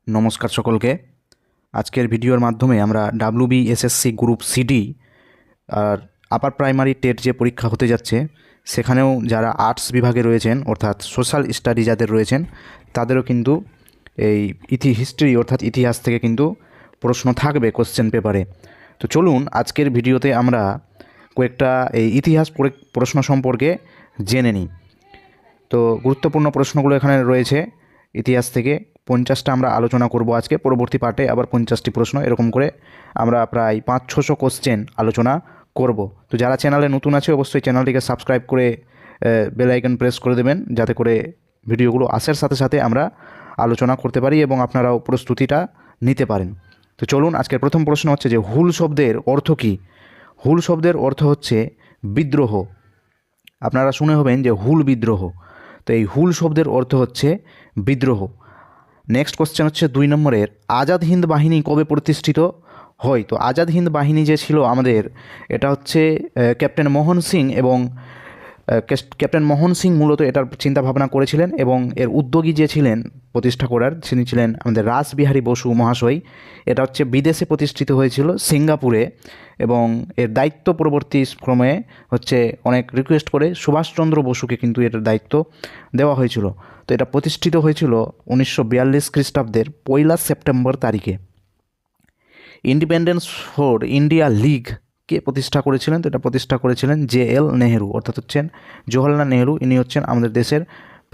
নমস্কার সকলকে। আজকের ভিডিওর মাধ্যমে আমরা ডাব্লিউবিএসএসসি গ্রুপ সিডি আর আপার প্রাইমারি টেট যে পরীক্ষা হতে যাচ্ছে সেখানেও যারা আর্টস বিভাগে রয়েছেন অর্থাৎ সোশ্যাল স্টাডি যাদের রয়েছেন তাদেরও কিন্তু এই হিস্ট্রি অর্থাৎ ইতিহাস থেকে কিন্তু প্রশ্ন থাকবে কোশ্চেন পেপারে। তো চলুন আজকের ভিডিওতে আমরা কয়েকটা এই ইতিহাস প্রশ্ন সম্পর্কে জেনে নিই। তো গুরুত্বপূর্ণ প্রশ্নগুলো এখানে রয়েছে ইতিহাস থেকে 50টা আমরা আলোচনা করব আজকে, পরবর্তী পার্টে আবার 50টি প্রশ্ন, এরকম করে আমরা প্রায় 500-600 কোশ্চেন আলোচনা করব। তো যারা চ্যানেলে নতুন আছে অবশ্যই চ্যানেলটিকে সাবস্ক্রাইব করে বেল আইকন প্রেস করে দেবেন, যাতে করে ভিডিওগুলো আসার সাথে সাথে আমরা আলোচনা করতে পারি এবং আপনারাও প্রস্তুতিটা নিতে পারেন। তো চলুন আজকের প্রথম প্রশ্ন হচ্ছে যে হুল শব্দের অর্থ কী? হুল শব্দের অর্থ হচ্ছে বিদ্রোহ। আপনারা শুনে হবেন যে হুল বিদ্রোহ, তো এই হুল শব্দের অর্থ হচ্ছে বিদ্রোহ। নেক্সট কোশ্চেন হচ্ছে 2 নম্বরের, আজাদ হিন্দ বাহিনী কবে প্রতিষ্ঠিত হয়? তো আজাদ হিন্দ বাহিনী যে ছিল আমাদের, এটা হচ্ছে ক্যাপ্টেন মোহন সিং, এবং ক্যাপ্টেন মোহন সিং মূলত এটার চিন্তাভাবনা করেছিলেন এবং এর উদ্যোগী যে ছিলেন প্রতিষ্ঠা করার, তিনি ছিলেন আমাদের রাসবিহারী বসু মহাশয়। এটা হচ্ছে বিদেশে প্রতিষ্ঠিত হয়েছিল সিঙ্গাপুরে, এবং এর দায়িত্ব পরবর্তী সময়ে হচ্ছে অনেক রিকোয়েস্ট করে সুভাষচন্দ্র বসুকে কিন্তু এটার দায়িত্ব দেওয়া হয়েছিল। তো এটা প্রতিষ্ঠিত হয়েছিল 1942 খ্রিস্টাব্দের 1 সেপ্টেম্বর তারিখে। ইন্ডিপেন্ডেন্স ফর ইন্ডিয়া লীগ কে প্রতিষ্ঠা করেছিলেন? তো এটা প্রতিষ্ঠা করেছিলেন JL নেহেরু, অর্থাৎ হচ্ছেন জওহরলাল নেহেরু। ইনি হচ্ছেন আমাদের দেশের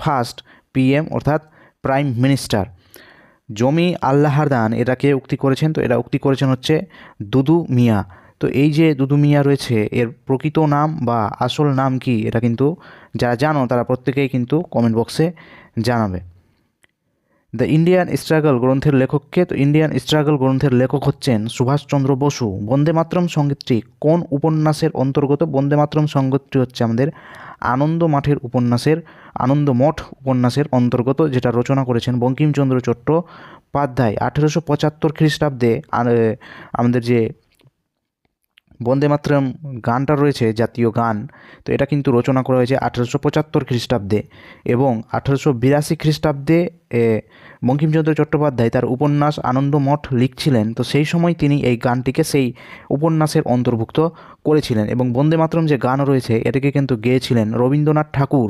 ফার্স্ট PM অর্থাৎ প্রাইম মিনিস্টার। জমি আল্লাহর দান এটাকে উক্তি করেছেন? তো এটা উক্তি করেছেন হচ্ছে দুদু মিয়া। তো এই যে দুদু মিয়া রয়েছে, এর প্রকৃত নাম বা আসল নাম কি, এটা কিন্তু যারা জানো তারা প্রত্যেকেই কিন্তু কমেন্ট বক্সে জানাবে। দ্য ইন্ডিয়ান স্ট্রাগল গ্রন্থের লেখককে? তো ইন্ডিয়ান স্ট্রাগল গ্রন্থের লেখক হচ্ছেন সুভাষচন্দ্র বসু। বন্দে মাতরম সঙ্গীতটি কোন উপন্যাসের অন্তর্গত? বন্দে মাতরম সঙ্গীতটি হচ্ছে আমাদের আনন্দ মাঠের উপন্যাসের, আনন্দ মঠ উপন্যাসের অন্তর্গত, যেটা রচনা করেছেন বঙ্কিমচন্দ্র চট্টোপাধ্যায় 1875 খ্রিস্টাব্দে। আমাদের যে বন্দে মাতরম গানটা রয়েছে, জাতীয় গান, তো এটা কিন্তু রচনা করা হয়েছে 1875 খ্রিস্টাব্দে, এবং 1882 খ্রিস্টাব্দে বঙ্কিমচন্দ্র চট্টোপাধ্যায় তার উপন্যাস আনন্দমঠ লিখছিলেন। তো সেই সময় তিনি এই গানটিকে সেই উপন্যাসের অন্তর্ভুক্ত করেছিলেন, এবং বন্দে মাতরম যে গান রয়েছে এটাকে কিন্তু গেয়েছিলেন রবীন্দ্রনাথ ঠাকুর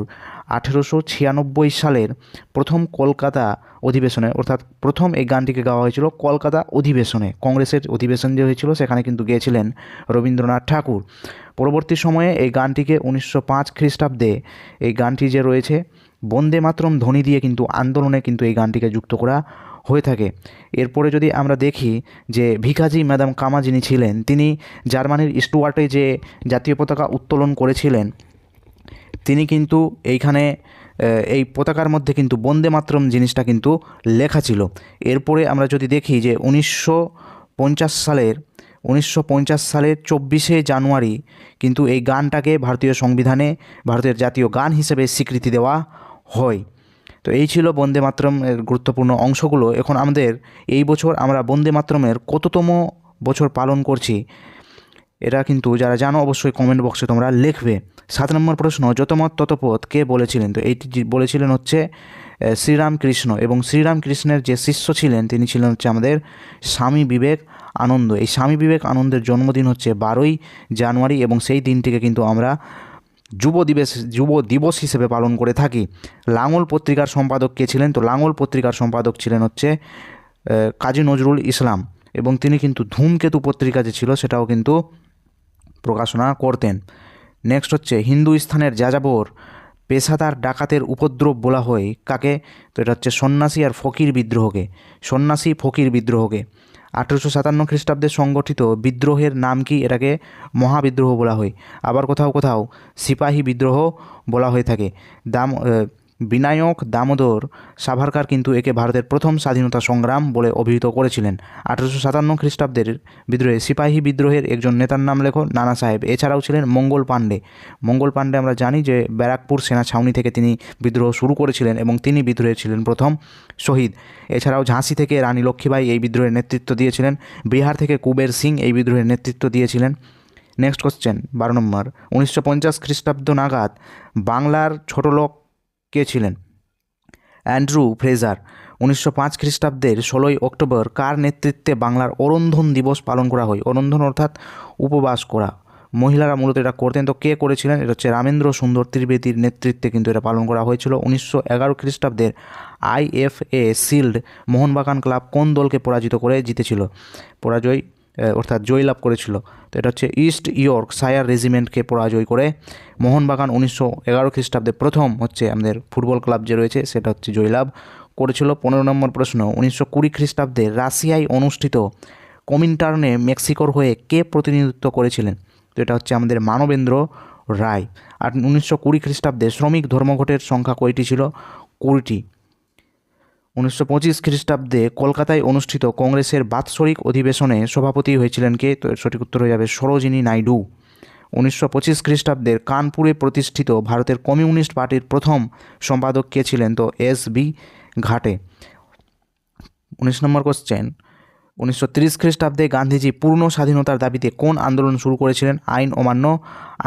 1896 সালের প্রথম কলকাতা অধিবেশনে, অর্থাৎ প্রথম এই গানটিকে গাওয়া হয়েছিল কলকাতা অধিবেশনে, কংগ্রেসের অধিবেশন যে হয়েছিল সেখানে কিন্তু গেয়েছিলেন রবীন্দ্রনাথ ঠাকুর। পরবর্তী সময়ে এই গানটিকে 1905 খ্রিস্টাব্দে এই গানটি যে রয়েছে বন্দে মাতরম ধ্বনি দিয়ে কিন্তু আন্দোলনে কিন্তু এই গানটিকে যুক্ত করা হয়ে থাকে। এরপরে যদি আমরা দেখি যে ভিকাজি ম্যাডাম কামা যিনি ছিলেন, তিনি জার্মানির স্টুয়ার্টে যে জাতীয় পতাকা উত্তোলন করেছিলেন, তিনি কিন্তু এইখানে এই পতাকার মধ্যে কিন্তু বন্দে মাতরম জিনিসটা কিন্তু লেখা ছিল। এরপরে আমরা যদি দেখি যে 1950 সালের 24 জানুয়ারি কিন্তু এই গানটাকে ভারতীয় সংবিধানে ভারতের জাতীয় গান হিসেবে স্বীকৃতি দেওয়া হয়। তো এই ছিল বন্দে মাতরমের গুরুত্বপূর্ণ অংশগুলো। এখন আমাদের এই বছর আমরা বন্দে মাতরমের কততম বছর পালন করছি, এটা কিন্তু যারা জানো অবশ্যই কমেন্ট বক্সে তোমরা লিখবে। 7 নম্বর প্রশ্ন, যতমত ততপথ কে বলেছিলেন? তো এইটি বলেছিলেন হচ্ছে শ্রীরামকৃষ্ণ, এবং শ্রীরামকৃষ্ণের যে শিষ্য ছিলেন তিনি ছিলেন হচ্ছে আমাদের স্বামী বিবেক আনন্দ। এই স্বামী বিবেক আনন্দের জন্মদিন হচ্ছে 12ই জানুয়ারি, এবং সেই দিনটিকে কিন্তু আমরা যুব দিবস হিসেবে পালন করে থাকি। লাঙল পত্রিকার সম্পাদক কে ছিলেন? তো লাঙল পত্রিকার সম্পাদক ছিলেন হচ্ছে কাজী নজরুল ইসলাম, এবং তিনি কিন্তু ধূমকেতু পত্রিকা যে ছিল সেটাও কিন্তু প্রকাশনা করতেন। নেক্সট হচ্ছে হিন্দুস্থানের যাযাবর পেশাদার ডাকাতের উপদ্রব বলা হয় কাকে? তো এটা হচ্ছে সন্ন্যাসী আর ফকির বিদ্রোহকে, সন্ন্যাসী ফকির বিদ্রোহকে। 1857 খ্রিস্টাব্দে সংগঠিত বিদ্রোহের নাম কি? এটাকে মহাবিদ্রোহ বলা হয়। আবার কোথাও কোথাও সিপাহী বিদ্রোহ বলা হয়ে থাকে। বিনায়ক দামোদর সাভারকার কিন্তু একে ভারতের প্রথম স্বাধীনতা সংগ্রাম বলে অভিহিত করেছিলেন। 1857 খ্রিস্টাব্দের বিদ্রোহে সিপাহী বিদ্রোহের একজন নেতার নাম লেখো, নানা সাহেব। এছাড়াও ছিলেন মঙ্গল পাণ্ডে। মঙ্গল পাণ্ডে আমরা জানি যে ব্যারাকপুর সেনা ছাউনি থেকে তিনি বিদ্রোহ শুরু করেছিলেন, এবং তিনি বিদ্রোহে ছিলেন প্রথম শহীদ। এছাড়াও ঝাঁসি থেকে রানী লক্ষ্মীবাঈ এই বিদ্রোহের নেতৃত্ব দিয়েছিলেন। বিহার থেকে কুবের সিং এই বিদ্রোহের নেতৃত্ব দিয়েছিলেন। নেক্সট কোশ্চেন 12 নম্বর, 1950 খ্রিস্টাব্দ নাগাদ বাংলার ছোটলোক কে ছিলেন? Andrew Fraser. 1905 খ্রিস্টাব্দের 16ই অক্টোবর কার নেতৃত্বে বাংলার অরন্ধন দিবস পালন করা হয়? অরন্ধন অর্থাৎ উপবাস করা, মহিলারা মূলত এটা করতেন। তো কে করেছিলেন? এটা হচ্ছে রামেন্দ্র সুন্দর ত্রিবেদীর নেতৃত্বে কিন্তু এটা পালন করা হয়েছিল। 1911 খ্রিস্টাব্দের IFA শিল্ড মোহনবাগান ক্লাব কোন দলকে পরাজিত করে জিতেছিল? অর্থাৎ জয়লাভ করেছিল। তো এটা হচ্ছে ইস্ট ইয়র্ক শায়ার রেজিমেন্টকে পরাজয় করে মোহনবাগান 1911 খ্রিস্টাব্দে প্রথম হচ্ছে আমাদের ফুটবল ক্লাব যে রয়েছে সেটা হচ্ছে জয়লাভ করেছিল। 15 নম্বর প্রশ্ন, 1920 খ্রিস্টাব্দে রাশিয়ায় অনুষ্ঠিত কমিনটার্নে মেক্সিকোর হয়ে কে প্রতিনিধিত্ব করেছিলেন? তো এটা হচ্ছে আমাদের মানবেন্দ্র রায়। আর 1920 খ্রিস্টাব্দে শ্রমিক ধর্মঘটের সংখ্যা কয়টি ছিল? 20টি। 1925 খ্রিস্টাব্দে কলকাতায় অনুষ্ঠিত কংগ্রেসের বাৎসরিক অধিবেশনে সভাপতি হয়েছিলেন কে? তো সঠিক উত্তর হয়ে যাবে সরোজিনী নাইডু। 1925 খ্রিস্টাব্দের কানপুরে প্রতিষ্ঠিত ভারতের কমিউনিস্ট পার্টির প্রথম সম্পাদক কে ছিলেন? তো SB ঘাটে। 19 নম্বর কোশ্চেন, 1930 খ্রিস্টাব্দে গান্ধীজি পূর্ণ স্বাধীনতার দাবিতে কোন আন্দোলন শুরু করেছিলেন? আইন অমান্য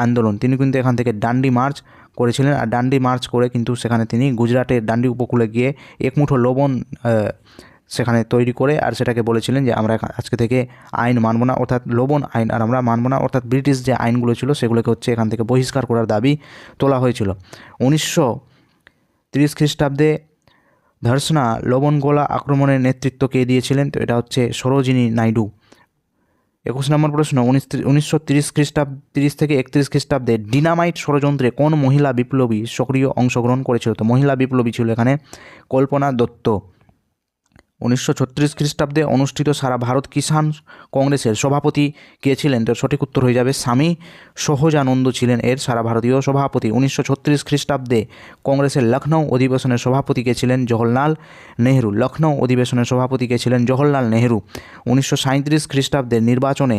আন্দোলন। তিনি কিন্তু এখান থেকে ডান্ডি মার্চ করেছিলেন, আর ডান্ডি মার্চ করে কিন্তু সেখানে তিনি গুজরাটের ডান্ডি উপকূলে গিয়ে এক মুঠো লবণ সেখানে তৈরি করে আর সেটাকে বলেছিলেন যে আমরা আজকে থেকে আইন মানব না, অর্থাৎ লবণ আইন আর আমরা মানব না, অর্থাৎ ব্রিটিশ যে আইনগুলো ছিল সেগুলোকে হচ্ছে এখান থেকে বহিষ্কার করার দাবি তোলা হয়েছিল। 1930 খ্রিস্টাব্দে ধর্ষণা লবণগোলা আক্রমণের নেতৃত্ব কে দিয়েছিলেন? তো এটা হচ্ছে সরোজিনী নাইডু। 21 নম্বর প্রশ্ন, 1930 থেকে 31 খ্রিস্টাব্দে ডিনামাইট ষড়যন্ত্রে কোন মহিলা বিপ্লবী সক্রিয় অংশগ্রহণ করেছিল? তো মহিলা বিপ্লবী ছিল এখানে কল্পনা দত্ত। 1936 খ্রিস্টাব্দে অনুষ্ঠিত সারা ভারত কিষাণ কংগ্রেসের সভাপতি কে ছিলেন? তো সঠিক উত্তর হয়ে যাবে স্বামী সহজানন্দ ছিলেন এর সারা ভারতীয় সভাপতি। 1936 খ্রিস্টাব্দে কংগ্রেসের লখনৌ অধিবেশনের সভাপতি কে ছিলেন? জওহরলাল নেহরু। লখনৌ অধিবেশনের সভাপতি কে ছিলেন? জওহরলাল নেহরু। 1937 খ্রিস্টাব্দের নির্বাচনে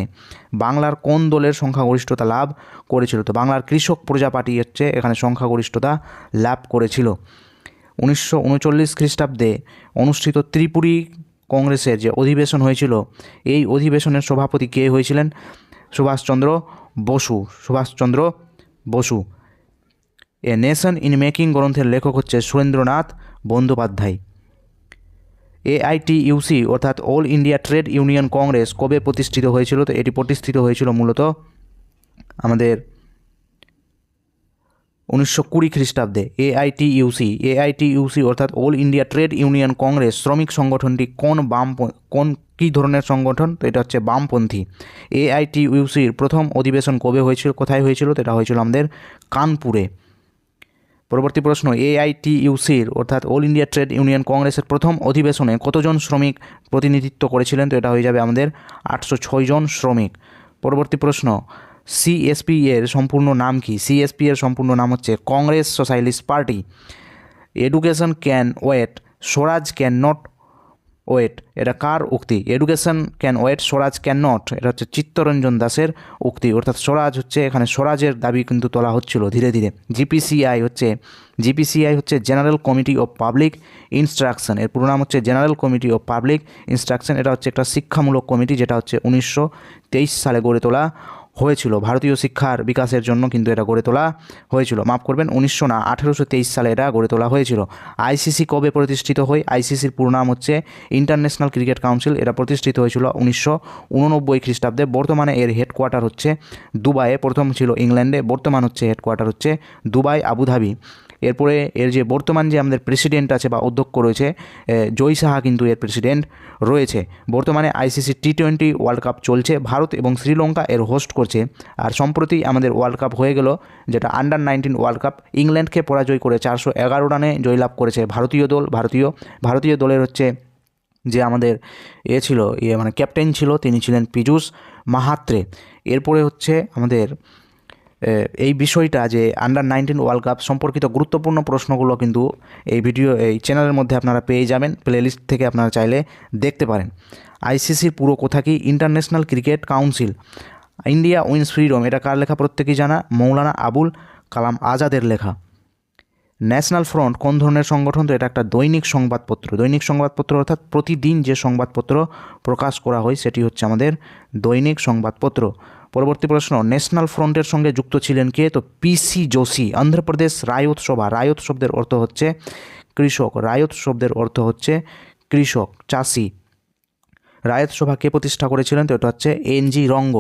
বাংলার কোন দলের সংখ্যাগরিষ্ঠতা লাভ করেছিল? তো বাংলার কৃষক প্রজা পার্টি হচ্ছে এখানে সংখ্যাগরিষ্ঠতা লাভ করেছিল। 1939 খ্রিস্টাব্দে অনুষ্ঠিত ত্রিপুরী কংগ্রেসের যে অধিবেশন হয়েছিল এই অধিবেশনের সভাপতি কে হয়েছিলেন? Subhash Chandra Basu. A nation in making গ্রন্থের লেখক হচ্ছে সুরেন্দ্রনাথ বন্দ্যোপাধ্যায়। AITUC অর্থাৎ all India trade union Congress কবে প্রতিষ্ঠিত হয়েছিল? তো এটি প্রতিষ্ঠিত হয়েছিল মূলত আমাদের 1920 খ্রিস্টাব্দে। AITUC অর্থাৎ all India trade union Congress শ্রমিক সংগঠনটি কী ধরনের সংগঠন? তো এটা হচ্ছে বামপন্থী। AITUCর প্রথম অধিবেশন কবে হয়েছিল, কোথায় হয়েছিল? তো এটা হয়েছিল আমাদের কানপুরে। পরবর্তী প্রশ্ন, AITUCর অর্থাৎ অল ইন্ডিয়া ট্রেড ইউনিয়ন কংগ্রেসের প্রথম অধিবেশনে কতজন শ্রমিক প্রতিনিধিত্ব করেছিলেন? তো এটা হয়ে যাবে আমাদের 806 জন শ্রমিক। পরবর্তী প্রশ্ন, CSP এর সম্পূর্ণ নাম কি? CSP এর সম্পূর্ণ নাম হচ্ছে Congress socialist party. Education can wait, Swaraj can not wait, এটা কার উক্তি? Education can wait, Swaraj can not, এটা হচ্ছে চিত্তরঞ্জন দাসের উক্তি। অর্থাৎ স্বরাজ হচ্ছে এখানে স্বরাজের দাবি কিন্তু তোলা হচ্ছিল ধীরে ধীরে। GPCI হচ্ছে general committee of public instruction, এর পুরো নাম হচ্ছে general committee of public instruction. এটা হচ্ছে একটা শিক্ষামূলক কমিটি যেটা হচ্ছে 1923 সালে গড়ে তোলা হয়েছিল। ভারতীয় শিক্ষার বিকাশের জন্য কিন্তু এটা গড়ে তোলা হয়েছিল। মাফ করবেন, 1823 সালে এটা গড়ে তোলা হয়েছিল। ICC কবে প্রতিষ্ঠিত হয়? ICCর পুরো নাম হচ্ছে ইন্টারন্যাশনাল ক্রিকেট কাউন্সিল। এটা প্রতিষ্ঠিত হয়েছিল 1989 খ্রিস্টাব্দে। বর্তমানে এর হেডকোয়ার্টার হচ্ছে দুবাইয়ে, প্রথম ছিল ইংল্যান্ডে, বর্তমান হচ্ছে হেডকোয়ার্টার হচ্ছে দুবাই, আবুধাবি। এরপরে এর যে বর্তমান যে আমাদের প্রেসিডেন্ট আছে বা অধ্যক্ষ রয়েছে জয় সাহা কিন্তু এর প্রেসিডেন্ট রয়েছে। বর্তমানে ICC T20 ওয়ার্ল্ড কাপ চলছে, ভারত এবং শ্রীলঙ্কা এর হোস্ট করছে। আর সম্প্রতি আমাদের ওয়ার্ল্ড কাপ হয়ে গেল যেটা আন্ডার-19 ওয়ার্ল্ড কাপ, ইংল্যান্ডকে পরাজয় করে 411 রানে জয়লাভ করেছে ভারতীয় দল। ভারতীয় দলের হচ্ছে যে আমাদের ছিল মানে ক্যাপ্টেন ছিল, তিনি ছিলেন পীযূষ মাহাত্রে। এরপরে হচ্ছে আমাদের এই বিষয়টা যে আন্ডার-19 ওয়ার্ল্ড কাপ সম্পর্কিত গুরুত্বপূর্ণ প্রশ্নগুলো কিন্তু এই চ্যানেলের মধ্যে আপনারা পেয়ে যাবেন, প্লেলিস্ট থেকে আপনারা চাইলে দেখতে পারেন। ICCর পুরো কথা কি? International cricket council. India wins freedom, এটা কার লেখা প্রত্যেকেই জানা? মৌলানা আবুল কালাম আজাদের লেখা। ন্যাশনাল ফ্রন্ট কোন ধরনের সংগঠন? তো এটা একটা দৈনিক সংবাদপত্র অর্থাৎ প্রতিদিন যে সংবাদপত্র প্রকাশ করা হয় সেটি হচ্ছে আমাদের দৈনিক সংবাদপত্র। পরবর্তী প্রশ্ন, ন্যাশনাল ফ্রন্টের সঙ্গে যুক্ত ছিলেন কে? তো PC যোশী। অন্ধ্রপ্রদেশ রায়ত সভা, রায়ত শব্দের অর্থ হচ্ছে কৃষক। রায়ত শব্দের অর্থ হচ্ছে কৃষক, চাষি। রায়ত সভা কে প্রতিষ্ঠা করেছিলেন? তো এটা হচ্ছে এনজি রঙ্গ।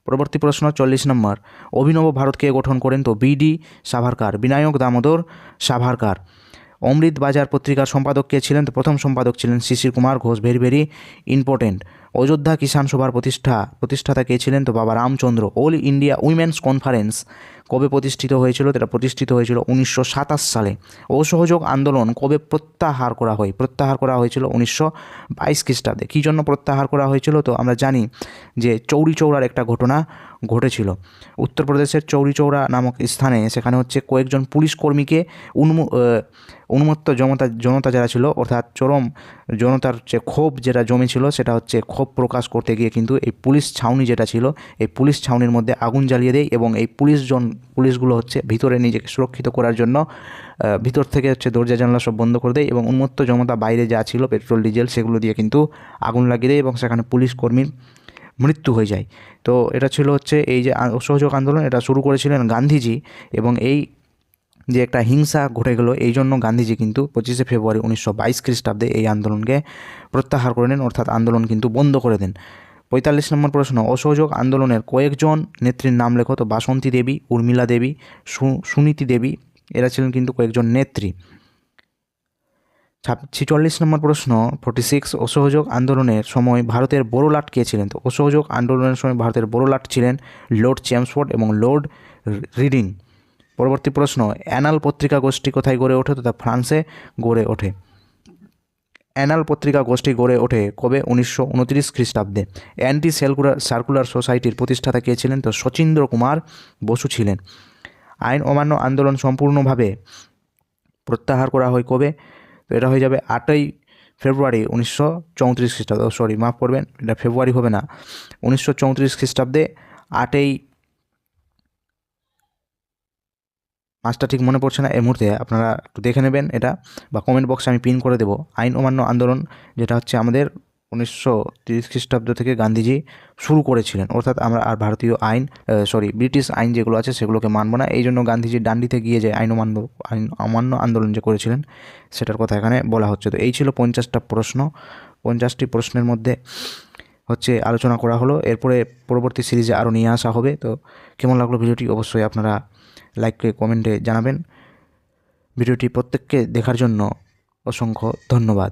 পরবর্তী প্রশ্ন 40 নম্বর, অভিনব ভারত কে গঠন করেন? তো বিডি সাভারকার, বিনায়ক দামোদর সাভারকার। অমৃত বাজার পত্রিকার সম্পাদক কে ছিলেন? তো প্রথম সম্পাদক ছিলেন Sisir Kumar Ghosh, very very important. Ayodhya Kisan সভার প্রতিষ্ঠাতা কে ছিলেন? তো Baba Ramchandra. All India women's conference কবে প্রতিষ্ঠিত হয়েছিল? এটা প্রতিষ্ঠিত হয়েছিল 1927 সালে। অসহযোগ আন্দোলন কবে প্রত্যাহার করা হয়? প্রত্যাহার করা হয়েছিল 1922 খ্রিস্টাব্দে। কী জন্য প্রত্যাহার করা হয়েছিল? তো আমরা জানি যে চৌরি চৌরার একটা ঘটনা ঘটেছিল উত্তরপ্রদেশের চৌরি চৌরা নামক স্থানে। সেখানে হচ্ছে কয়েকজন পুলিশ কর্মীকে উন্মত্ত জনতা যারা ছিল, অর্থাৎ চরম জনতার যে ক্ষোভ যেটা জমেছিল, সেটা হচ্ছে ক্ষোভ প্রকাশ করতে গিয়ে কিন্তু এই পুলিশ ছাউনি যেটা ছিল, এই পুলিশ ছাউনির মধ্যে আগুন জ্বালিয়ে দেয় এবং এই পুলিশগুলো হচ্ছে ভিতরে নিজেকে সুরক্ষিত করার জন্য ভিতর থেকে হচ্ছে দরজা জানলা সব বন্ধ করে দেয় এবং উন্মত্ত জনতা বাইরে যা ছিল পেট্রোল ডিজেল সেগুলো দিয়ে কিন্তু আগুন লাগিয়ে দেয় এবং সেখানে পুলিশ কর্মীর মৃত্যু হয়ে যায়। তো এটা ছিল হচ্ছে এই যে অসহযোগ আন্দোলন, এটা শুরু করেছিলেন গান্ধীজি এবং এই যে একটা হিংসা ঘটে গেল, এই জন্য গান্ধীজি কিন্তু 25শে ফেব্রুয়ারি 1922 খ্রিস্টাব্দে এই আন্দোলনকে প্রত্যাহার করে নেন, অর্থাৎ আন্দোলন কিন্তু বন্ধ করে দেন। 45 নম্বর প্রশ্ন, অসহযোগ আন্দোলনের কয়েকজন নেত্রীর নাম লেখো। তো বাসন্তী দেবী, উর্মিলা দেবী, সুনীতি দেবী, এরা ছিলেন কিন্তু কয়েকজন নেত্রী। 46 নম্বর প্রশ্ন 46, অসহযোগ আন্দোলনের সময় ভারতের বড়লাট কে ছিলেন? তো অসহযোগ আন্দোলনের সময় ভারতের বড়লাট ছিলেন লর্ড চেমসফোর্ড এবং লর্ড রিডিং। পরবর্তী প্রশ্ন, অ্যানাল পত্রিকা গোষ্ঠী কোথায় গড়ে ওঠে? তো তা ফ্রান্সে গড়ে ওঠে। অ্যানাল পত্রিকা গোষ্ঠী গড়ে ওঠে কবে? 1929 খ্রিস্টাব্দে। অ্যান্টি সার্কুলার সোসাইটির প্রতিষ্ঠাতা কে ছিলেন? তো শচীন্দ্র কুমার বসু ছিলেন। আইন অমান্য আন্দোলন সম্পূর্ণভাবে প্রত্যাহার করা হয় কবে? তো এটা হয়ে যাবে 8ই ফেব্রুয়ারি 1934 খ্রিস্টাব্দে। সরি, মাফ করবেন, এটা ফেব্রুয়ারি হবে না, 1934 খ্রিস্টাব্দে 8ই, মাসটা ঠিক মনে পড়ছে না এই মুহূর্তে, আপনারা একটু দেখে নেবেন এটা বা কমেন্ট বক্সে আমি পিন করে দেবো। আইন অমান্য আন্দোলন যেটা হচ্ছে আমাদের 1930 খ্রিস্টাব্দ থেকে গান্ধীজি শুরু করেছিলেন, অর্থাৎ আমরা আর ভারতীয় আইন ব্রিটিশ আইন যেগুলো আছে সেগুলোকে মানব না। এই জন্য গান্ধীজি ডান্ডিতে গিয়ে যে আইন অমান্য আন্দোলন যে করেছিলেন সেটার কথা এখানে বলা হচ্ছে। তো এই ছিল 50টা প্রশ্ন। 50টি প্রশ্নের মধ্যে হচ্ছে আলোচনা করা হলো। এরপরে পরবর্তী সিরিজে আরও নিয়ে আসা হবে। তো কেমন লাগলো ভিডিওটি অবশ্যই আপনারা লাইক কমেন্টে জানাবেন। ভিডিওটি প্রত্যেককে দেখার জন্য অসংখ্য ধন্যবাদ।